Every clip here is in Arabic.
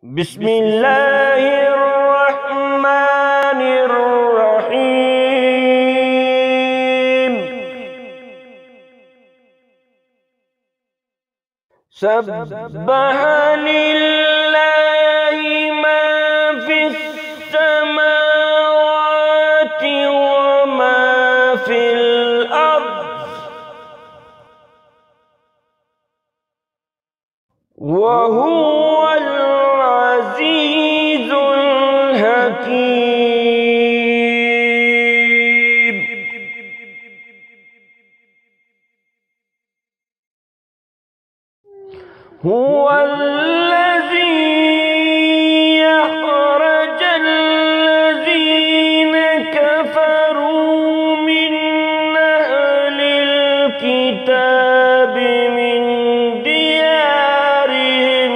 بسم الله الرحمن الرحيم. سبح لله ما في السماوات وما في الأرض وهو العزيز الحكيم. هو الذي أخرج الذين كفروا من أهل الكتاب من ديارهم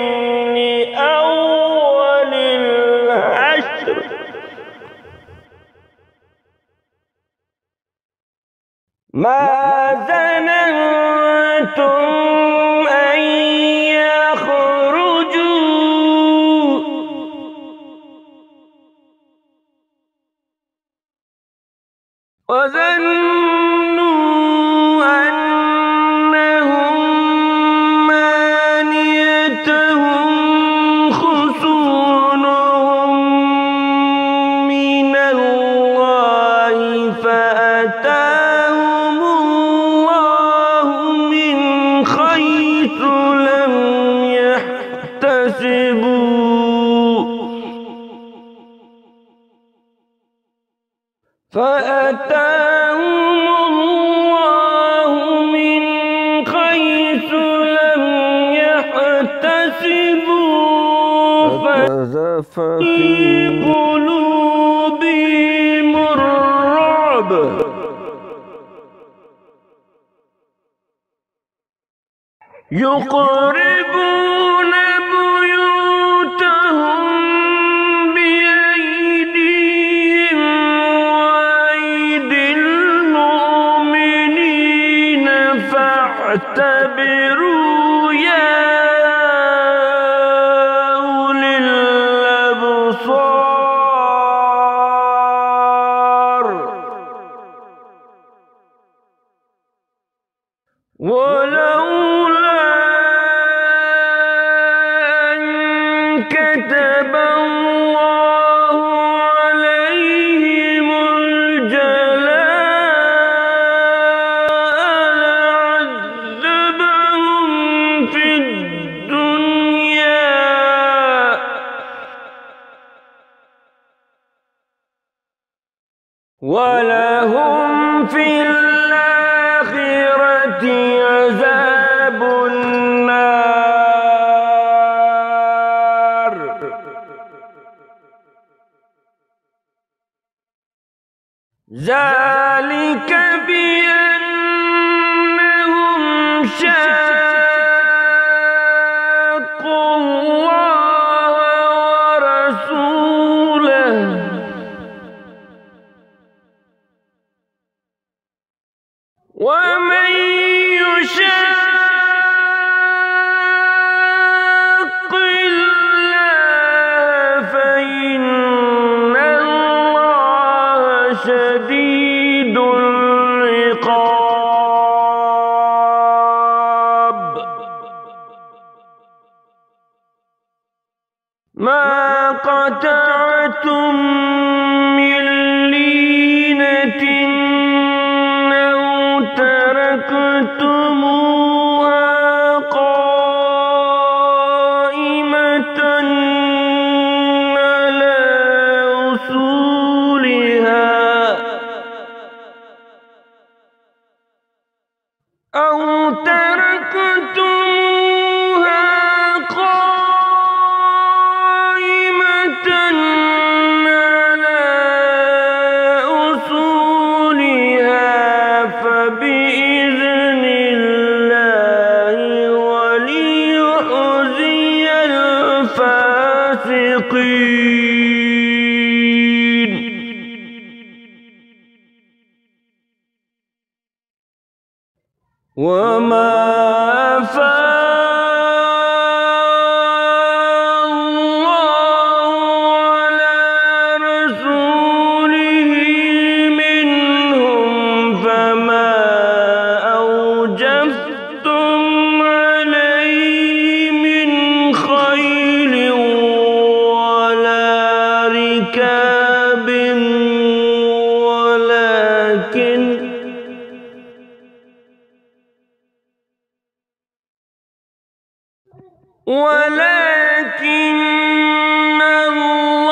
لأول الحشر ما ظننتم أن يخرجوا وظنوا أنهم مانعتهم حصونهم من الله فأتاهم الله من حيث لم يحتسبوا فقذف في قلوبهم الرعب يخربون بيوتهم بأيديهم وأيدي المؤمنين فاعتبروا يا أولي الأبصار. ولولا أن كتب الله عليهم الجلاء لعذبهم في الدنيا ولهم في الآخرة عذاب النار. ذلك بأنهم شاقوا الله ورسوله ومن يشاق الله فإن الله شديد العقاب. ما قطعتم من لينة أو تركتموها قائمة على أصولها أو تركتموها قائمة على أصولها فبإذن الله وليخزي الفاسقين. وما أفاء الله ولكن الله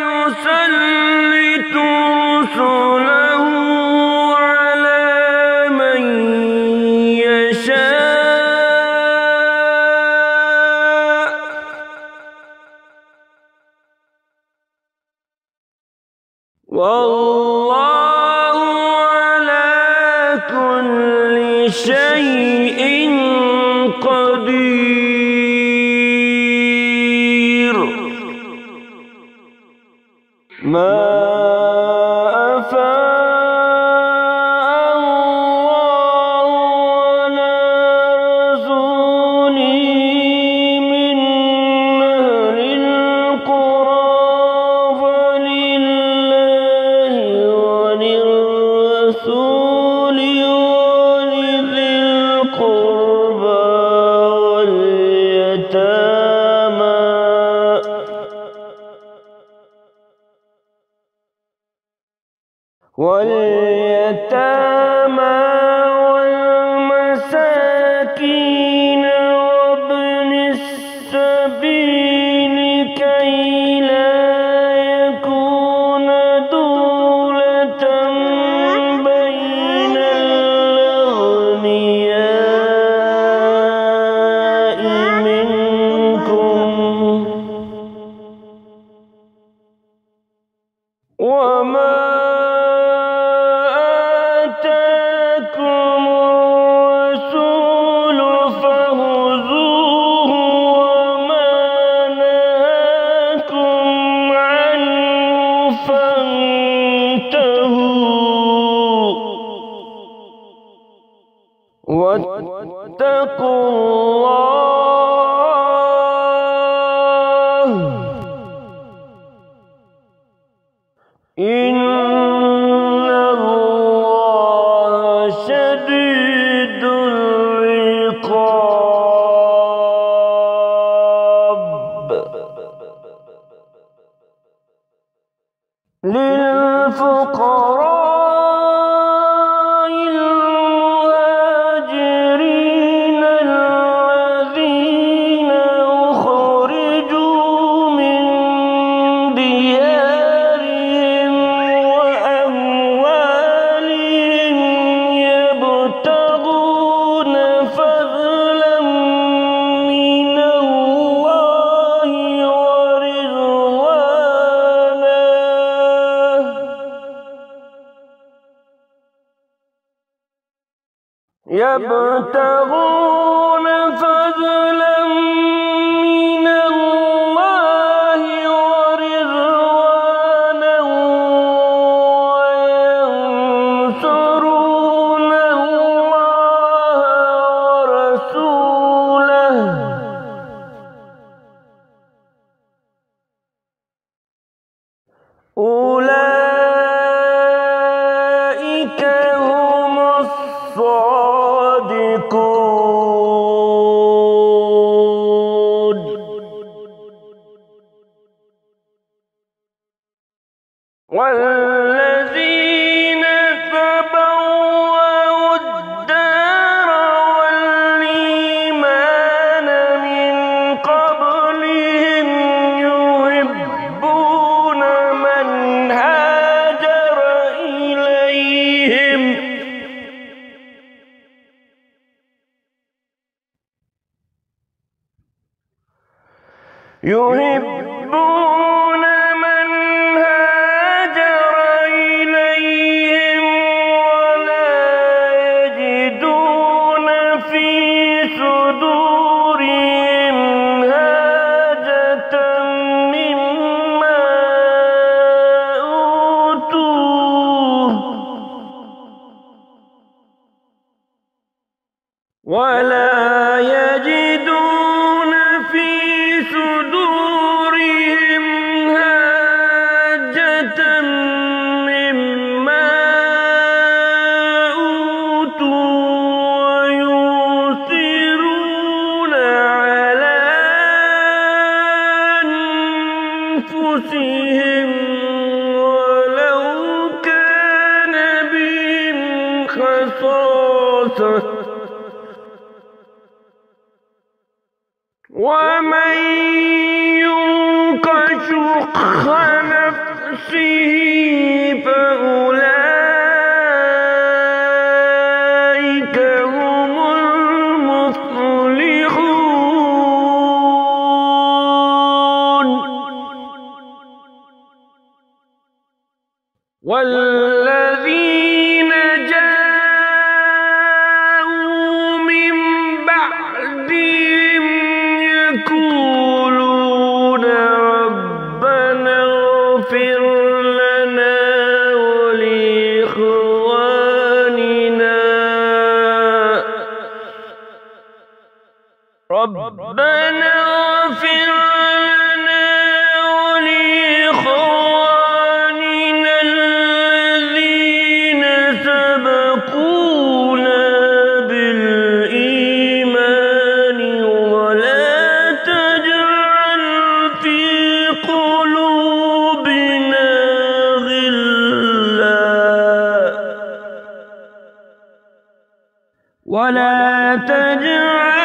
يسلط رسله على من يشاء والله على كل شيء قدير. ما أفاء الله على رسوله من أهل القرى فلله وللرسول ولذي القربى واليتامى والمساكين وابن السبيل كي لا يكون دولة بين الأغنياء منكم وما آتاكم الرسول فخذوه وما نهاكم عنه فانتهوا واتقوا الله إن الله شديد العقاب. للفقراء المهاجرين الذين أخرجوا من ديارهم وأموالهم يبتغون فضلا من الله ورضوانا يبتغون فضلا من الله ورضوانا وينصرون الله ورسوله أولئك هم الصادقون. والذين تبوأوا الدار والإيمان من قبلهم يحبون من هاجر إليهم ولا يجدون في صدورهم حاجة مما أوتوا ولا يجدون في صدورهم ومن يوق شح نفسه فأولئك هم المفلحون. والذين جاءوا من بعدهم يقولون ربنا اغفر لنا ولإخواننا ربنا اغفر لنا ولإخواننا الذين سبقونا بالإيمان ولا تجعل في قلوبنا غلا ولا تجعل